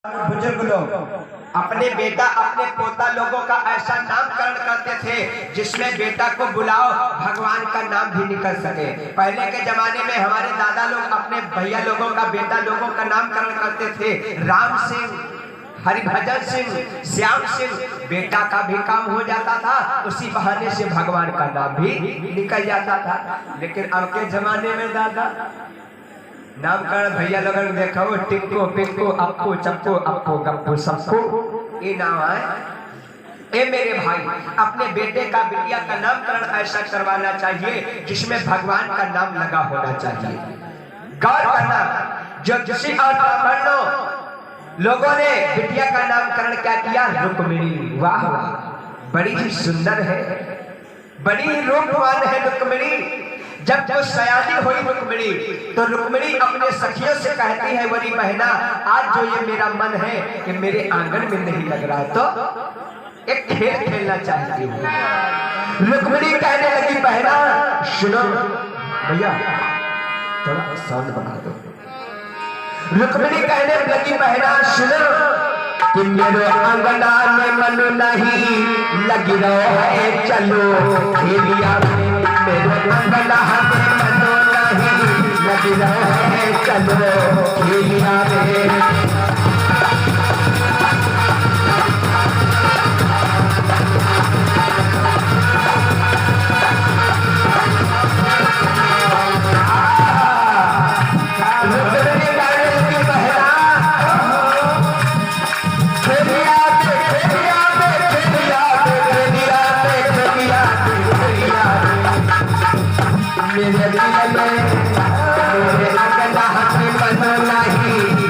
बुजुर्ग लोग अपने बेटा अपने पोता लोगों का ऐसा नामकरण करते थे जिसमें बेटा को बुलाओ भगवान का नाम भी निकल सके। पहले के जमाने में हमारे दादा लोग अपने भैया लोगों का बेटा लोगों का नामकरण करते थे। राम सिंह, हरिभजन सिंह, श्याम सिंह, बेटा का भी काम हो जाता था, उसी बहाने से भगवान का नाम भी निकल जाता था। लेकिन अब के जमाने में दादा नामकरण भैया लोगों ने देखा हो टिक्को पिक्को अप्पू चप्पू अप्पू गप्पू सबको ये नाम है। ए मेरे भाई, अपने बेटे का बिटिया का नामकरण ऐसा करवाना चाहिए जिसमें भगवान का नाम लगा होना चाहिए। गौर करना, जो किसी और ब्राह्मण लोगों ने बिटिया का नामकरण क्या किया? रुक्मिणी। वाह वाह, बड़ी ही सुंदर है, बड़ी ही रूपवान है रुक्मिणी। जब जो सयानी हुई रुक्मिणी तो रुक्मिणी अपने सखियों से कहती है, वरी बहना आज जो ये मेरा मन है कि मेरे आंगन में नहीं लग रहा तो एक खेल खेलना चाहती हूँ। रुक्मिणी कहने लगी, बहना सुनो, भैया थोड़ा साउंड बढ़ा दो। रुक्मिणी कहने लगी, बहना सुनो कि मेरे अंगना में मन नहीं लगी रहो है, चलो खेलिया मेरे अंगना में मन नहीं लगी रहो है, चलो खेलिया में।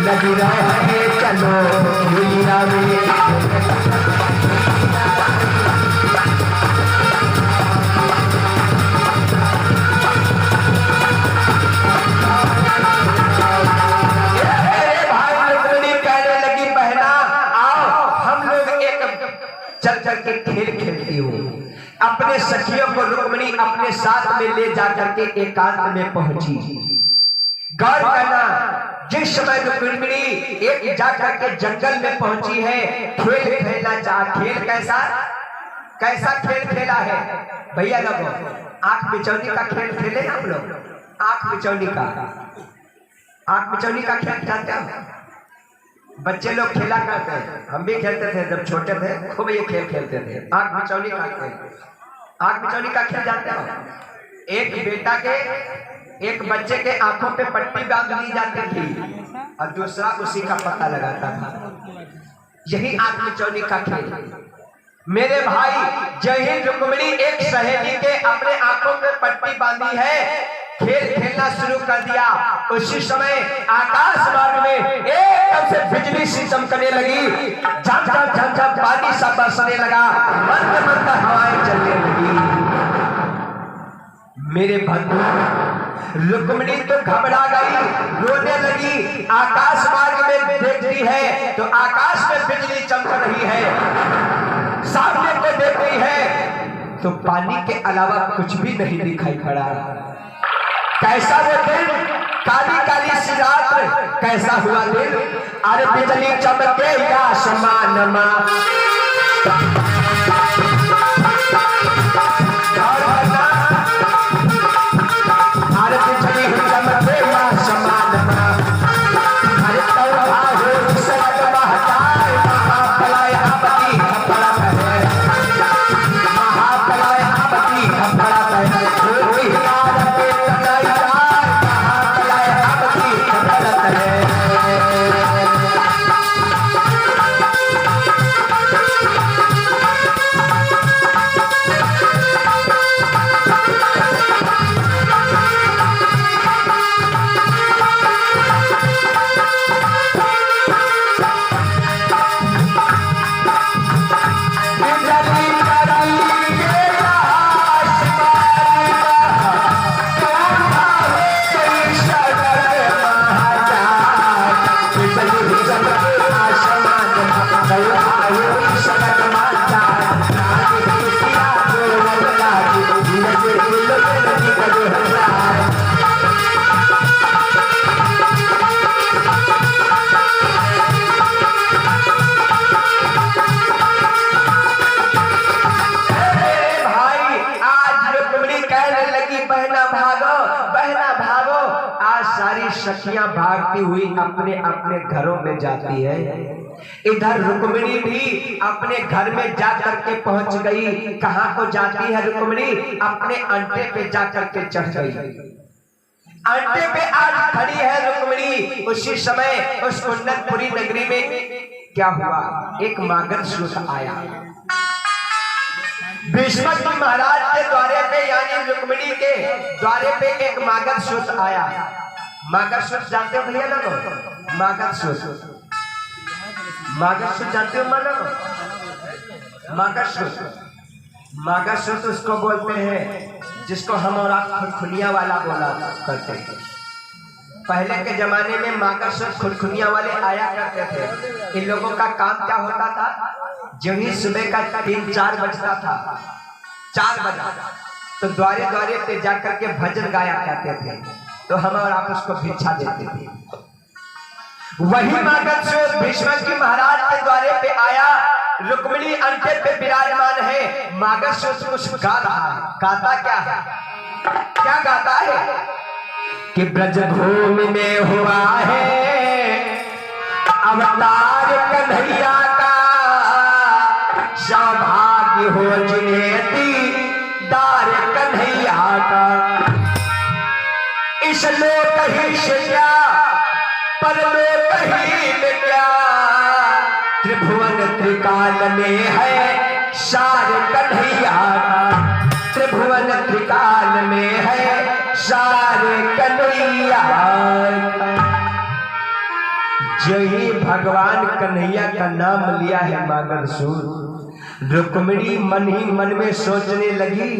लगी रहे चलो खेलिया में। चल के खेल खेलती हूँ। अपने सखियों को रुक्मिणी अपने साथ में ले जाकर के एकांत में पहुंची। गौर करना, जिस समय रुक्मिणी एक जाकर के जंगल में पहुंची है, खेल खेलना चाह। खेल कैसा कैसा खेल खेला है भैया लोगों? आंख बिचौनी का खेल खेले हम लोग। आंख बिचौनी का खेल जानते हो? बच्चे लोग खेला करते हैं, हम भी खेलते थे जब छोटे थे, खूब ये खेल खेलते थे। आंख बिचौनी का खेल, आंख बिचौनी का खेल जानते हो? एक बच्चे के आंखों पे पट्टी बांध ली जाती थी और दूसरा उसी का पता लगाता था। यही आंख बिचौनी का खेल। मेरे भाई, जय रुक्मिणी एक सहेली के अपने आंखों पे पट्टी बांधी है, खेल खेलना शुरू कर दिया। उसी समय आकाश मार्ग में एकदम से बिजली सी चमकने लगी, झम झम झम झम पानी सा बरसने लगा, मंद मंद हवाएं चलने लगी। मेरे बंधु, रुक्मिणी तो घबरा गई, रोने लगी। आकाश मार्ग में देखती है तो आकाश में बिजली चमक रही है, सामने को देख रही है तो पानी के अलावा कुछ भी नहीं दिखाई पड़ा। कैसा वो दिन, काली काली सी रात, कैसा हुआ दिन? अरे बिजली चमके या आसमान में, सखियां भागती हुई अपने अपने घरों में जाती है। इधर रुक्मिणी भी अपने घर में जा करके पहुंच गई। कहाँ को जाती है रुक्मिणी? अपने अंटे पे जा करके चढ़ गई। अंटे पे आज खड़ी है रुक्मिणी। उसी समय उस कुंडनपुरी नगरी में क्या हुआ? एक मागध आया। भीष्म जी महाराज के द्वारे पे यानी रुक्मिणी के द्वारे पे एक मागध आया। मागध जानते हो भैया लोगों? मागध जानते हो मागध उसको बोलते हैं जिसको हम और आप खुरखुनिया वाला बोला करते हैं। पहले के जमाने में मागध खुरखुनिया वाले आया करते थे। इन लोगों का काम क्या होता था? जो ही सुबह का 3-4 बजता था, 4 बजा तो द्वारे द्वारे पे जाकर के भजन गाया करते थे। तो हम और आप उसको भिक्षा देते थे। वही मागध भीष्म जी महाराज के द्वारे पे आया। रुक्मिणी अंटे पे विराजमान है। मागध कुछ गा रहा है। गाता क्या है? क्या गाता है? कि ब्रजभूमि में हुआ है अवतार कन्हैया का, सौभाग्य हो जिन्हें दीदार कन्हैया का। इस लोक ही से क्या परलोक ही में क्या, त्रिभुवन त्रिकाल में है सार कन्हैया का। त्रिभुवन त्रिकाल में है सार कन्हैया का। जो ही भगवान कन्हैया का नाम लिया है मागध रुक्मिणी मन ही मन में सोचने लगी,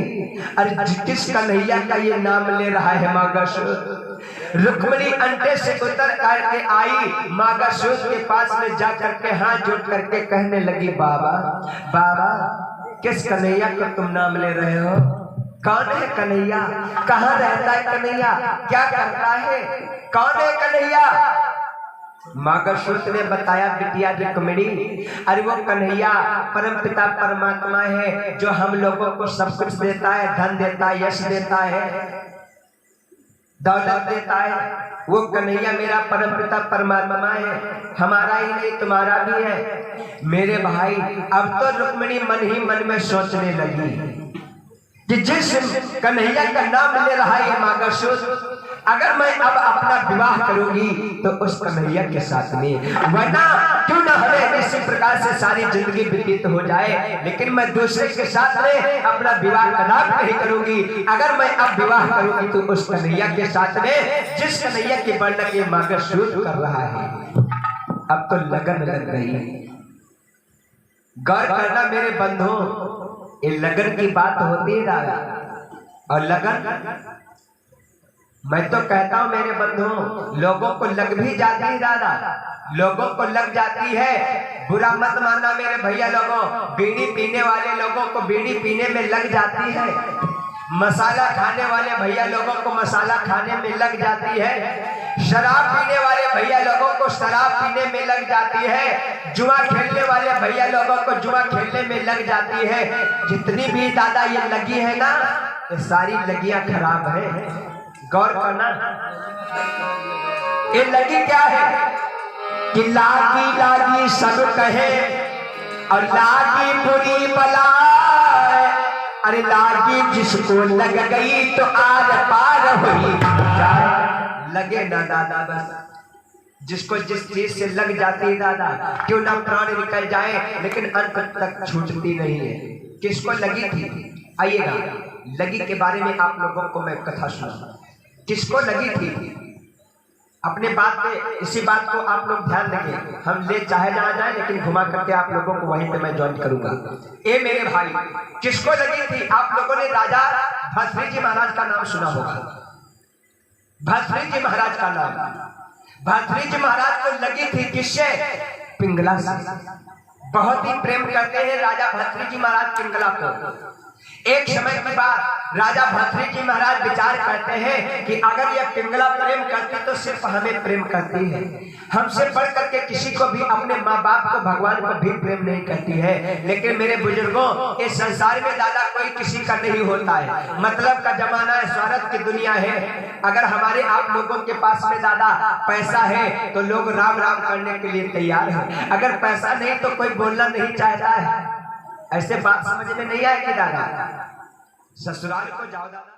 अरे किस कन्हैया का ये नाम ले रहा है मागध। रुक्मिणी अंटे से उतर करके आई। मागध के पास में जा करके हाथ जोड़ करके कहने लगी, बाबा बाबा किस कन्हैया का तुम नाम ले रहे हो? कौन है कन्हैया? कहाँ रहता है कन्हैया? क्या करता है? कौन है कन्हैया? मागध ने बताया, बिटिया रुक्मिणी, अरे वो कन्हैया परमपिता परमात्मा है जो हम लोगों को सब कुछ देता है, धन देता है, यश देता है, दौलत देता है। वो कन्हैया मेरा परमपिता परमात्मा है, हमारा ही नहीं तुम्हारा भी है। मेरे भाई अब तो रुक्मिणी मन ही मन में सोचने लगी कि जिस कन्हैया का नाम ले रहा है मागध, अगर मैं अब अपना विवाह करूंगी तो उस कन्हैया के साथ में, वरना क्यों न हमें इसी प्रकार से सारी जिंदगी व्यतीत हो जाए, लेकिन मैं दूसरे के साथ में अपना विवाह कदापि नहीं करूंगी। अगर मैं अब विवाह करूंगी तो उस कन्हैया के साथ में जिस कन्हैया के वर्णन के मागध कर रहा है। अब तो लगन लग गई। गौर करना मेरे बंधुओं, ये लगन की बात होती है दादा। और लगन मैं तो कहता हूं मेरे बंधुओं, लोगों को लग भी जाती है दादा, लोगों को लग जाती है। बुरा मत मानना मेरे भैया लोगों, बीड़ी पीने वाले लोगों को बीड़ी पीने में लग जाती है, मसाला खाने वाले भैया लोगों को मसाला खाने में लग जाती है, शराब पीने वाले भैया लोगों को शराब पीने में लग जाती है, जुआ खेलने वाले भैया लोगों को जुआ खेलने में लग जाती है। जितनी भी दादा ये लगी है ना, ये सारी लगियां खराब है। गौर करना, ये लगी क्या है कि लागी लागी सब कहे और लागी बुरी बलाए। अरे लागी जिसको लग गई तो आर पार हुई। लगे ना दादा, बस जिसको जिस चीज से लग जाती है दादा, क्यों ना प्राण निकल जाए लेकिन अंत तक छूटती नहीं है। किसको लगी थी? आइएगा, लगी के बारे में आप लोगों को मैं कथा सुना। किसको लगी थी? अपने बात पे, इसी बात को आप लोग ध्यान रखें। हम ले चाहे जहां जाए लेकिन घुमा करके आप लोगों को वहीं पे मैं ज्वाइन करूंगा। ए मेरे भाई, किसको लगी थी? आप लोगों ने राजा भर्तृहरि जी महाराज का नाम सुना होगा। भर्तृहरि जी महाराज का नाम, भर्तृहरि जी महाराज को लगी थी किससे? पिंगला से। बहुत ही प्रेम करते हैं राजा भर्तृहरि जी महाराज पिंगला को। एक समय की बात, राजा भर्तृहरि जी महाराज विचार करते हैं कि अगर यह पिंगला प्रेम करती तो सिर्फ हमें प्रेम करती है, हमसे बढ़ करके किसी को भी, अपने माँ बाप को, भगवान को भी प्रेम नहीं करती है। लेकिन मेरे बुजुर्गों, इस संसार में दादा कोई किसी का नहीं होता है, मतलब का जमाना है, स्वार्थ की दुनिया है। अगर हमारे आप लोगों के पास में दादा पैसा है तो लोग राम राम करने के लिए तैयार है, अगर पैसा नहीं तो कोई बोलना नहीं चाहता है। ऐसे बात समझ में नहीं आएगी दादा। ससुराल को जाओ दादा।